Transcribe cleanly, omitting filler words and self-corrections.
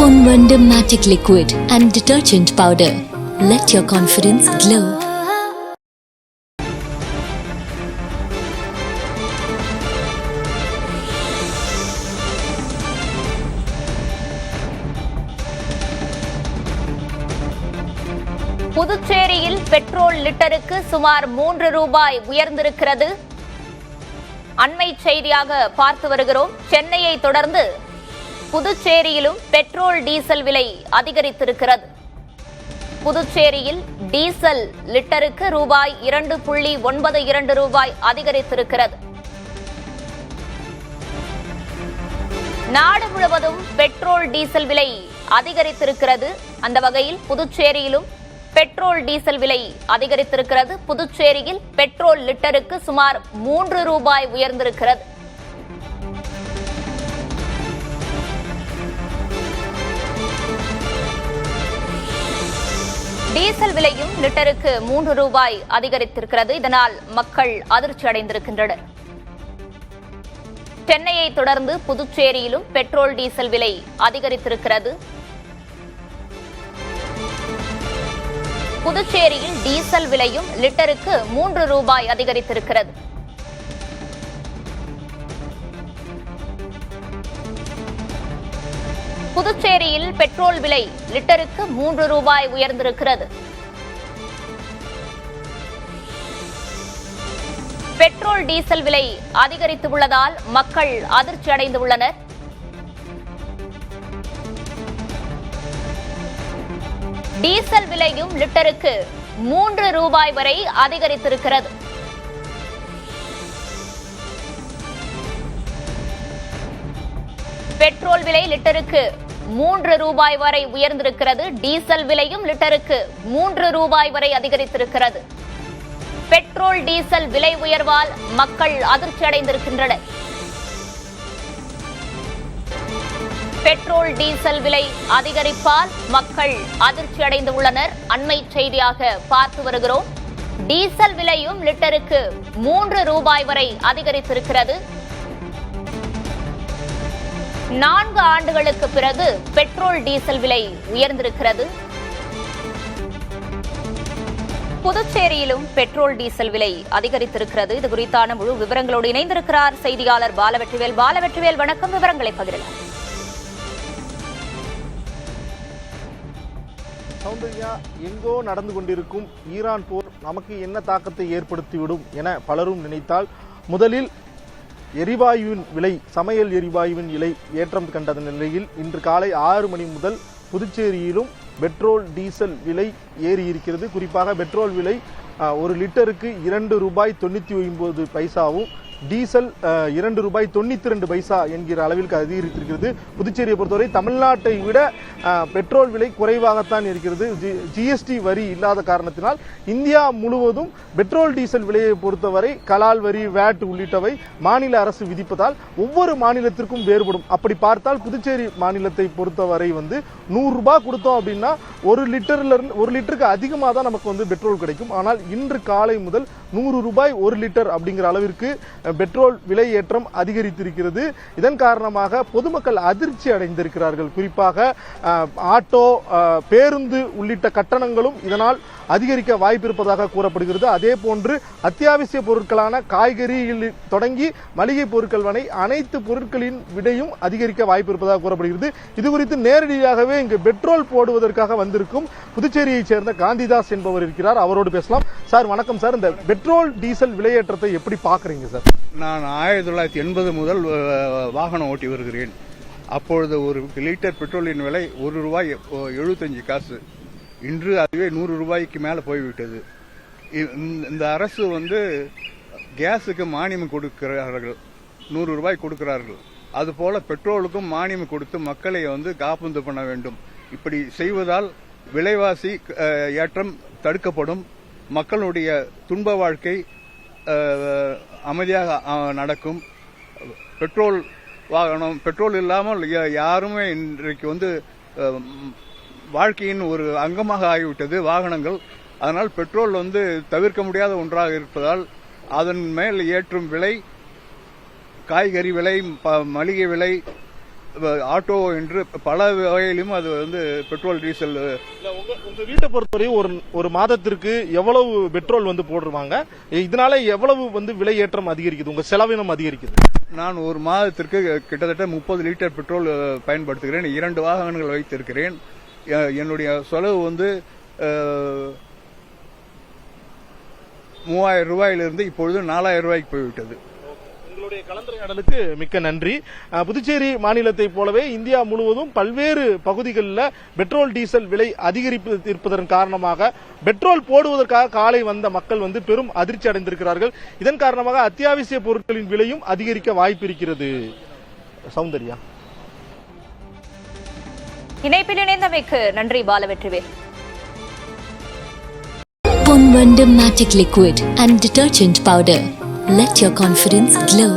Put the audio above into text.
Pon Vanda Matic Liquid and Detergent Powder. Let your confidence glow. புதுச்சேரியில் petrol லிட்டருக்கு சுமார் 3 ரூபாய் உயர்ந்திருக்கிறது. அண்மை செய்தியாக பார்த்து வருகிறோம். சென்னையை தொடர்ந்து புதுச்சேரியிலும் பெட்ரோல் டீசல் விலை அதிகரித்திருக்கிறது. புதுச்சேரியில் டீசல் லிட்டருக்கு ரூபாய் 2.92 ரூபாய் அதிகரித்திருக்கிறது. நாடு முழுவதும் பெட்ரோல் டீசல் விலை அதிகரித்திருக்கிறது. அந்த வகையில் புதுச்சேரியிலும் பெட்ரோல் டீசல் விலை அதிகரித்திருக்கிறது. புதுச்சேரியில் பெட்ரோல் லிட்டருக்கு சுமார் 3 ரூபாய் உயர்ந்திருக்கிறது. டீசல் விலையும் லிட்டருக்கு 3 ரூபாய் அதிகரித்திருக்கிறது. இதனால் மக்கள் அதிர்ச்சி அடைந்திருக்கின்றனர். சென்னையை தொடர்ந்து புதுச்சேரியிலும் பெட்ரோல் டீசல் விலை அதிகரித்திருக்கிறது. புதுச்சேரியில் டீசல் விலையும் லிட்டருக்கு 3 ரூபாய் அதிகரித்திருக்கிறது. புதுச்சேரியில் பெட்ரோல் விலை லிட்டருக்கு 3 ரூபாய் உயர்ந்திருக்கிறது. பெட்ரோல் டீசல் விலை அதிகரித்துள்ளதால் மக்கள் அதிர்ச்சி அடைந்துள்ளனர். டீசல் விலையும் லிட்டருக்கு 3 ரூபாய் வரை அதிகரித்திருக்கிறது. பெட்ரோல் விலை லிட்டருக்கு 3 ரூபாய் வரை உயர்ந்திருக்கிறது. டீசல் விலையும் லிட்டருக்கு 3 ரூபாய் வரை அதிகரித்திருக்கிறது. பெட்ரோல் டீசல் விலை உயர்வால் மக்கள் அதிர்ச்சி அடைந்திருக்கின்றனர். பெட்ரோல் டீசல் விலை அதிகரிப்பால் மக்கள் அதிர்ச்சி அடைந்துள்ளனர். அண்மை செய்தியாக பார்த்து வருகிறோம். டீசல் விலையும் லிட்டருக்கு 3 ரூபாய் வரை அதிகரித்திருக்கிறது. 4 ஆண்டுகளுக்கு பிறகு பெட்ரோல் டீசல் விலை உயர்ந்திருக்கிறது. புதுச்சேரியிலும் பெட்ரோல் டீசல் விலை அதிகரித்திருக்கிறது. இது குறித்தான முழு விவரங்களோடு இணைந்திருக்கிறார் செய்தியாளர் பாலவெற்றிவேல். பாலவெற்றிவேல், வணக்கம். விவரங்களை பகிரலாம். சௌந்தர்யா, எங்கோ நடந்து கொண்டிருக்கும் ஈரான் போர் நமக்கு என்ன தாக்கத்தை ஏற்படுத்திவிடும் என பலரும் நினைத்தால், முதலில் எரிவாயுவின் விலை, சமையல் எரிவாயுவின் விலை ஏற்றம் கண்ட நிலையில் இன்று காலை 6 மணி முதல் புதுச்சேரியிலும் பெட்ரோல் டீசல் விலை ஏறி இருக்கிறது. குறிப்பாக பெட்ரோல் விலை 1 லிட்டருக்கு 2 ரூபாய் 99 பைசாவும், டீசல் 2 ரூபாய் 92 பைசா என்கிற அளவிற்கு அதிகரித்திருக்கிறது. புதுச்சேரியை பொறுத்தவரை தமிழ்நாட்டை விட பெட்ரோல் விலை குறைவாகத்தான் இருக்கிறது. ஜிஎஸ்டி வரி இல்லாத காரணத்தினால் இந்தியா முழுவதும் பெட்ரோல் டீசல் விலையை பொறுத்தவரை கலால் வரி, வேட் உள்ளிட்டவை மாநில அரசு விதிப்பதால் ஒவ்வொரு மாநிலத்திற்கும் வேறுபடும். அப்படி பார்த்தால் புதுச்சேரி மாநிலத்தை பொறுத்தவரை 100 ரூபாய் கொடுத்தோம் அப்படின்னா 1 லிட்டருக்கு அதிகமாக தான் நமக்கு பெட்ரோல் கிடைக்கும். ஆனால் இன்று காலை முதல் 100 ரூபாய் 1 லிட்டர் அப்படிங்கிற அளவிற்கு பெட்ரோல் விலை ஏற்றம் அதிகரித்திருக்கிறது. இதன் காரணமாக பொதுமக்கள் அதிர்ச்சி அடைந்திருக்கிறார்கள். குறிப்பாக ஆட்டோ, பேருந்து உள்ளிட்ட கட்டணங்களும் இதனால் அதிகரிக்க வாய்ப்பு இருப்பதாக கூறப்படுகிறது. அதே போன்று அத்தியாவசிய பொருட்களான காய்கறியில் தொடங்கி மளிகை பொருட்கள் வரை அனைத்து பொருட்களின் விலையும் அதிகரிக்க வாய்ப்பு இருப்பதாக கூறப்படுகிறது. இது குறித்து நேரடியாகவே இங்கு பெட்ரோல் போடுவதற்காக வந்திருக்கும் புதுச்சேரியைச் சேர்ந்த காந்திதாஸ் என்பவர் இருக்கிறார். அவரோடு பேசலாம். சார், வணக்கம் சார். இந்த பெட்ரோல் டீசல் விலையேற்றத்தை எப்படி பாக்குறீங்க சார்? நான் 1980 முதல் வாகனம் ஓட்டி வருகிறேன். அப்பொழுது 1 லிட்டர் பெட்ரோலின் விலை 1 ரூபாய் 75 காசு. இன்று அதுவே 100 ரூபாய்க்கு மேல போய்விட்டது. இந்த அரசு கேஸுக்கு மானியம் கொடுக்கிறார்கள், 100 ரூபாய் கொடுக்கிறார்கள். அதுபோல பெட்ரோலுக்கும் மானியம் கொடுத்து மக்களை காப்புந்து பண்ண வேண்டும். இப்படி செய்வதால் விலைவாசி ஏற்றம் தடுக்கப்படும். மக்களுடைய துன்ப வாழ்க்கை அமைதியாக நடக்கும். பெட்ரோல் வாகனம், பெட்ரோல் இல்லாமல் யாருமே இன்றைக்கு வாழ்க்கையின் ஒரு அங்கமாக ஆகிவிட்டது வாகனங்கள். அதனால் பெட்ரோல் தவிர்க்க முடியாத ஒன்றாக இருப்பதால் அதன் மேல் ஏற்றும் விலை, காய்கறி விலை, மளிகை விலை, ஆட்டோ என்று பல வகையிலும் அது வந்து பெட்ரோல் டீசல். உங்க வீட்டை பொறுத்தவரை ஒரு மாதத்திற்கு எவ்வளவு பெட்ரோல் வந்து போடுவாங்க? இதனால எவ்வளவு வந்து விலை ஏற்றம் அதிகரிக்குது, உங்க செலவினம் அதிகரிக்குது? நான் ஒரு மாதத்திற்கு கிட்டத்தட்ட 30 லிட்டர் பெட்ரோல் பயன்படுத்துகிறேன். 2 வாகனங்கள் வைத்திருக்கிறேன். என்னுடைய செலவு வந்து 3000 ரூபாயிலிருந்து இப்பொழுது 4000 ரூபாய்க்கு போய்விட்டது. உங்களுடைய கலந்துரையாடலுக்கு மிக்க நன்றி. புதுச்சேரி மாநிலத்தை போலவே இந்தியா முழுவதும் பல்வேறு பகுதிகளில் பெட்ரோல் டீசல் விலை அதிகரிப்பதன் காரணமாக பெட்ரோல் போடுவதற்காக காலை வந்த மக்கள் வந்து பெரும் அதிர்ச்சி அடைந்திருக்கிறார்கள். இதன் காரணமாக அத்தியாவசிய பொருட்களின் விலையும் அதிகரிக்க வாய்ப்பு இருக்கிறது. சௌந்தர்யா, இணைப்பில் இணைந்தமைக்கு நன்றி Balavetrivel. Ponvandam Magic Liquid and Detergent Powder. Let your confidence glow.